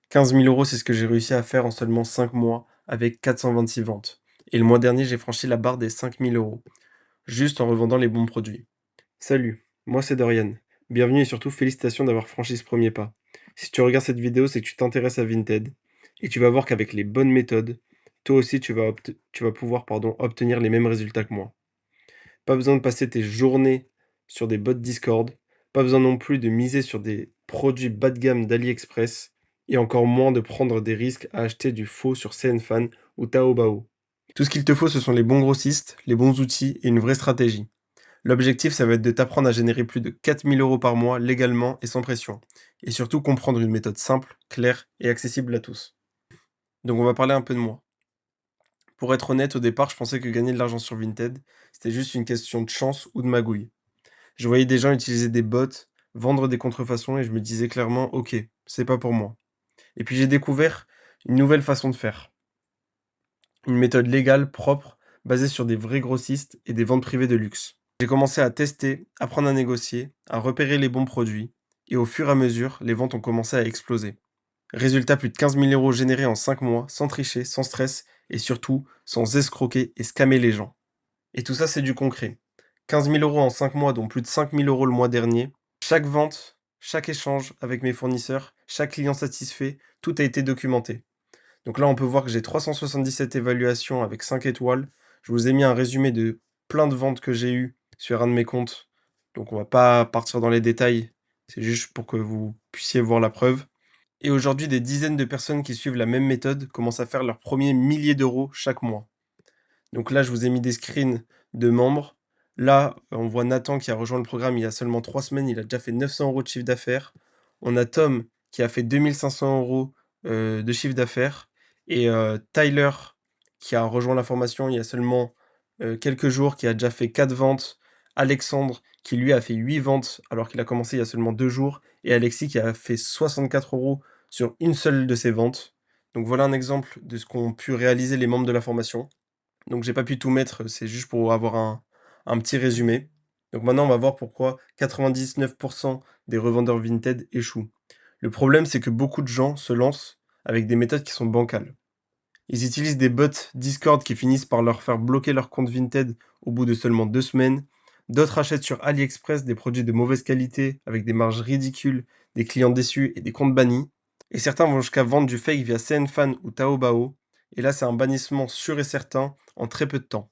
15 000 euros, c'est ce que j'ai réussi à faire en seulement 5 mois avec 426 ventes. Et le mois dernier, j'ai franchi la barre des 5 000 euros, juste en revendant les bons produits. Salut, moi c'est Dorian. Bienvenue et surtout félicitations d'avoir franchi ce premier pas. Si tu regardes cette vidéo, c'est que tu t'intéresses à Vinted et tu vas voir qu'avec les bonnes méthodes, toi aussi tu vas pouvoir obtenir les mêmes résultats que moi. Pas besoin de passer tes journées sur des bots Discord, pas besoin non plus de miser sur des produits bas de gamme d'AliExpress et encore moins de prendre des risques à acheter du faux sur CNFan ou Taobao. Tout ce qu'il te faut, ce sont les bons grossistes, les bons outils et une vraie stratégie. L'objectif, ça va être de t'apprendre à générer plus de 4 000 euros par mois légalement et sans pression. Et surtout comprendre une méthode simple, claire et accessible à tous. Donc on va parler un peu de moi. Pour être honnête, au départ, je pensais que gagner de l'argent sur Vinted, c'était juste une question de chance ou de magouille. Je voyais des gens utiliser des bots, vendre des contrefaçons et je me disais clairement, ok, c'est pas pour moi. Et puis j'ai découvert une nouvelle façon de faire. Une méthode légale, propre, basée sur des vrais grossistes et des ventes privées de luxe. J'ai commencé à tester, apprendre à négocier, à repérer les bons produits, et au fur et à mesure, les ventes ont commencé à exploser. Résultat, plus de 15 000 euros générés en 5 mois, sans tricher, sans stress, et surtout, sans escroquer et scammer les gens. Et tout ça, c'est du concret. 15 000 euros en 5 mois, dont plus de 5 000 euros le mois dernier. Chaque vente, chaque échange avec mes fournisseurs, chaque client satisfait, tout a été documenté. Donc là, on peut voir que j'ai 377 évaluations avec 5 étoiles. Je vous ai mis un résumé de plein de ventes que j'ai eues sur un de mes comptes. Donc on va pas partir dans les détails, c'est juste pour que vous puissiez voir la preuve. Et aujourd'hui, des dizaines de personnes qui suivent la même méthode commencent à faire leurs premiers milliers d'euros chaque mois. Donc là, je vous ai mis des screens de membres. Là, on voit Nathan qui a rejoint le programme il y a seulement 3 semaines, il a déjà fait 900 euros de chiffre d'affaires. On a Tom qui a fait 2 500 euros de chiffre d'affaires. Et Tyler qui a rejoint la formation il y a seulement quelques jours, qui a déjà fait 4 ventes. Alexandre qui lui a fait 8 ventes alors qu'il a commencé il y a seulement 2 jours. Et Alexis qui a fait 64 euros sur une seule de ses ventes. Donc voilà un exemple de ce qu'ont pu réaliser les membres de la formation. Donc j'ai pas pu tout mettre, c'est juste pour avoir un petit résumé. Donc maintenant, on va voir pourquoi 99 des revendeurs Vinted échouent. Le problème, c'est que beaucoup de gens se lancent avec des méthodes qui sont bancales. Ils utilisent des bots Discord qui finissent par leur faire bloquer leur compte Vinted au bout de seulement 2 semaines. D'autres achètent sur AliExpress des produits de mauvaise qualité avec des marges ridicules, des clients déçus et des comptes bannis. Et certains vont jusqu'à vendre du fake via CNFan ou Taobao. Et là, c'est un bannissement sûr et certain en très peu de temps.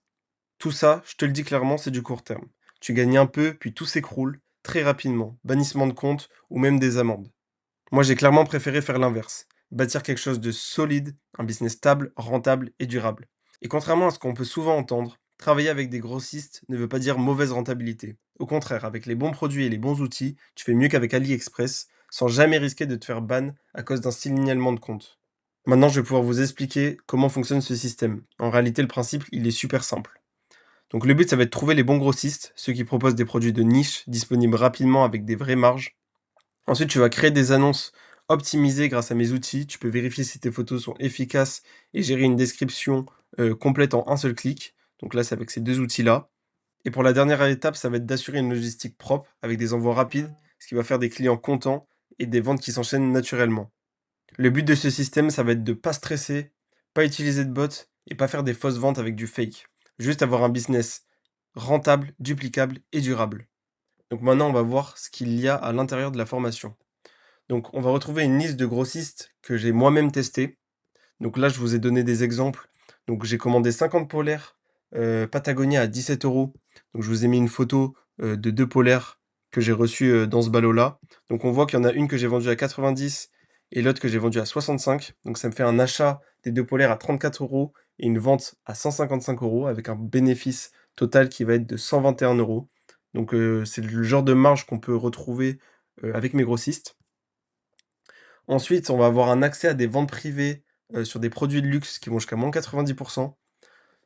Tout ça, je te le dis clairement, c'est du court terme. Tu gagnes un peu, puis tout s'écroule, très rapidement. Bannissement de compte ou même des amendes. Moi, j'ai clairement préféré faire l'inverse. Bâtir quelque chose de solide, un business stable, rentable et durable. Et contrairement à ce qu'on peut souvent entendre, travailler avec des grossistes ne veut pas dire mauvaise rentabilité. Au contraire, avec les bons produits et les bons outils, tu fais mieux qu'avec AliExpress, sans jamais risquer de te faire ban à cause d'un signalement de compte. Maintenant, je vais pouvoir vous expliquer comment fonctionne ce système. En réalité, le principe, il est super simple. Donc le but, ça va être de trouver les bons grossistes, ceux qui proposent des produits de niche, disponibles rapidement avec des vraies marges. Ensuite, tu vas créer des annonces optimisées grâce à mes outils. Tu peux vérifier si tes photos sont efficaces et gérer une description complète en un seul clic. Donc là, c'est avec ces deux outils-là. Et pour la dernière étape, ça va être d'assurer une logistique propre avec des envois rapides, ce qui va faire des clients contents et des ventes qui s'enchaînent naturellement. Le but de ce système, ça va être de pas stresser, pas utiliser de bots et pas faire des fausses ventes avec du fake. Juste avoir un business rentable, duplicable et durable. Donc maintenant, on va voir ce qu'il y a à l'intérieur de la formation. Donc on va retrouver une liste de grossistes que j'ai moi-même testé. Donc là, je vous ai donné des exemples. Donc j'ai commandé 50 polaires Patagonia à 17 euros. Donc je vous ai mis une photo de 2 polaires que j'ai reçus dans ce ballot-là. Donc on voit qu'il y en a une que j'ai vendue à 90 et l'autre que j'ai vendue à 65. Donc ça me fait un achat des 2 polaires à 34 euros et une vente à 155 euros avec un bénéfice total qui va être de 121 euros. Donc c'est le genre de marge qu'on peut retrouver avec mes grossistes. Ensuite, on va avoir un accès à des ventes privées, sur des produits de luxe qui vont jusqu'à moins 90.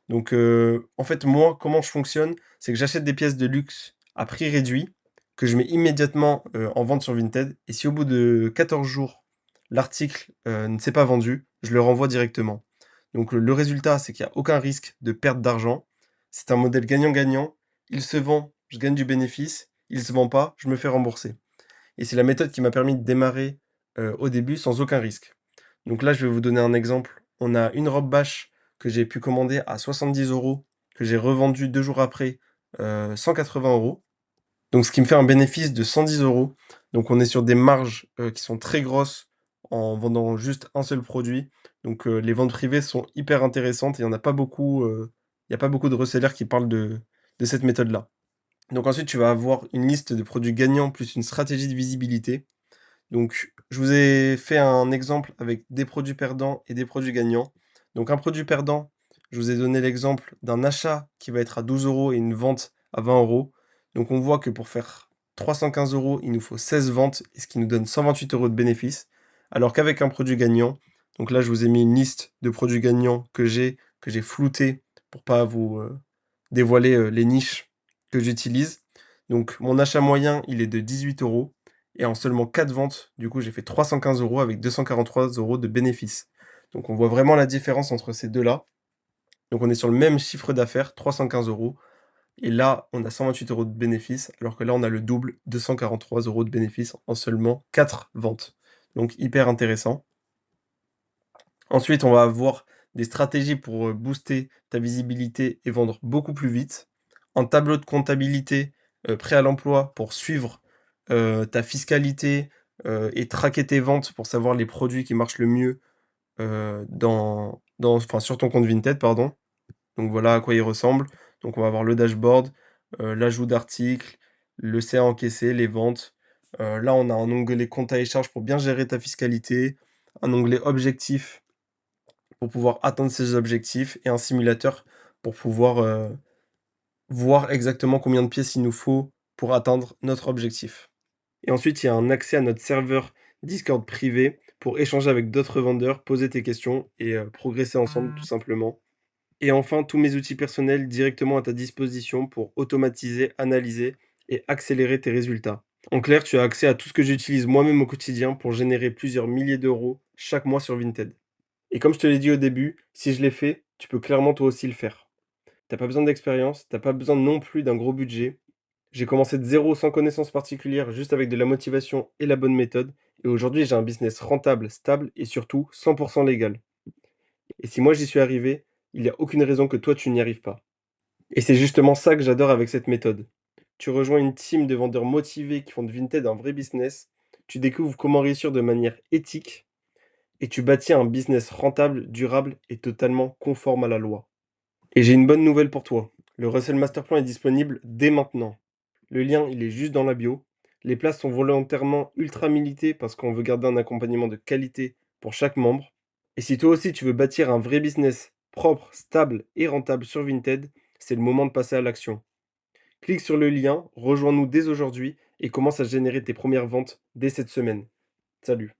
Donc, en fait, moi, comment je fonctionne? C'est que j'achète des pièces de luxe à prix réduit, que je mets immédiatement, en vente sur Vinted et si au bout de 14 jours, l'article, ne s'est pas vendu, je le renvoie directement. Donc, le résultat, c'est qu'il y a aucun risque de perte d'argent. C'est un modèle gagnant-gagnant. Il se vend, je gagne du bénéfice. Il se vend pas, je me fais rembourser. Et c'est la méthode qui m'a permis de démarrer, au début sans aucun risque. Donc là, je vais vous donner un exemple. On a une robe Bache que j'ai pu commander à 70 €, que j'ai revendue 2 jours après, 180 €. Donc ce qui me fait un bénéfice de 110 €. Donc on est sur des marges, qui sont très grosses en vendant juste un seul produit. Donc les ventes privées sont hyper intéressantes et il y en a pas beaucoup, il y a pas beaucoup de resellers qui parlent de cette méthode-là. Donc ensuite, tu vas avoir une liste de produits gagnants plus une stratégie de visibilité. Donc, je vous ai fait un exemple avec des produits perdants et des produits gagnants. Donc, un produit perdant, je vous ai donné l'exemple d'un achat qui va être à 12 € et une vente à 20 €. Donc, on voit que pour faire 315 €, il nous faut 16 ventes, et ce qui nous donne 128 € de bénéfice. Alors qu'avec un produit gagnant, donc là, je vous ai mis une liste de produits gagnants que j'ai flouté pour pas vous dévoiler les niches que j'utilise. Donc, mon achat moyen, il est de 18 € et en seulement 4 ventes, du coup, j'ai fait 315 € avec 243 € de bénéfice. Donc on voit vraiment la différence entre ces 2-là. Donc on est sur le même chiffre d'affaires, 315 € et là, on a 128 € de bénéfice, alors que là, on a le double, 243 € de bénéfice en seulement 4 ventes. Donc hyper intéressant. Ensuite, on va avoir des stratégies pour, booster ta visibilité et vendre beaucoup plus vite. Un tableau de comptabilité, prêt à l'emploi pour suivre, ta fiscalité, et traquer tes ventes pour savoir les produits qui marchent le mieux, enfin sur ton compte Vinted, pardon. Donc voilà à quoi il ressemble. Donc on va avoir le dashboard, l'ajout d'articles, le CA encaissé, les ventes. Là, on a un onglet compta et charges pour bien gérer ta fiscalité, un onglet objectifs pour pouvoir atteindre ses objectifs et un simulateur pour pouvoir, voir exactement combien de pièces il nous faut pour atteindre notre objectif. Et ensuite, il y a un accès à notre serveur Discord privé pour échanger avec d'autres vendeurs, poser tes questions et progresser ensemble tout simplement. Et enfin, tous mes outils personnels directement à ta disposition pour automatiser, analyser et accélérer tes résultats. En clair, tu as accès à tout ce que j'utilise moi-même au quotidien pour générer plusieurs milliers d'euros chaque mois sur Vinted. Et comme je te l'ai dit au début, si je l'ai fait, tu peux clairement toi aussi le faire. T'as pas besoin d'expérience, t'as pas besoin non plus d'un gros budget. J'ai commencé de zéro sans connaissance particulière, juste avec de la motivation et la bonne méthode. Et aujourd'hui, j'ai un business rentable, stable et surtout 100% légal. Et si moi j'y suis arrivé, il n'y a aucune raison que toi tu n'y arrives pas. Et c'est justement ça que j'adore avec cette méthode. Tu rejoins une team de vendeurs motivés qui font de Vinted un vrai business. Tu découvres comment réussir de manière éthique et tu bâtis un business rentable, durable et totalement conforme à la loi. Et j'ai une bonne nouvelle pour toi. Le Russell Master Plan est disponible dès maintenant. Le lien, il est juste dans la bio. Les places sont volontairement ultra militées parce qu'on veut garder un accompagnement de qualité pour chaque membre. Et si toi aussi tu veux bâtir un vrai business propre, stable et rentable sur Vinted, c'est le moment de passer à l'action. Clique sur le lien, rejoins-nous dès aujourd'hui et commence à générer tes premières ventes dès cette semaine. Salut!